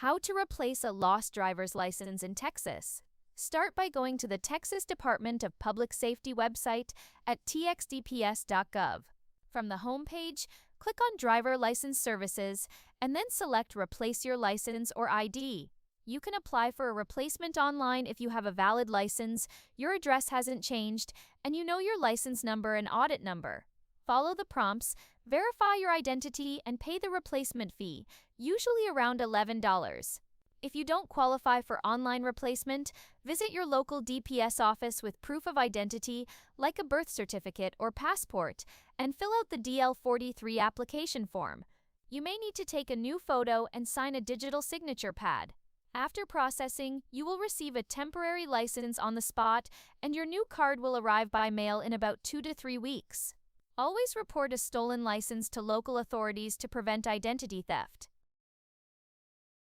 How to replace a lost driver's license in Texas. Start by going to the Texas Department of Public Safety website at txdps.gov. From the homepage, click on Driver License Services and then select Replace Your License or ID. You can apply for a replacement online if you have a valid license, your address hasn't changed, and you know your license number and audit number. Follow the prompts, verify your identity, and pay the replacement fee, usually around $11. If you don't qualify for online replacement, visit your local DPS office with proof of identity, like a birth certificate or passport, and fill out the DL-43 application form. You may need to take a new photo and sign a digital signature pad. After processing, you will receive a temporary license on the spot, and your new card will arrive by mail in about 2 to 3 weeks. Always report a stolen license to local authorities to prevent identity theft.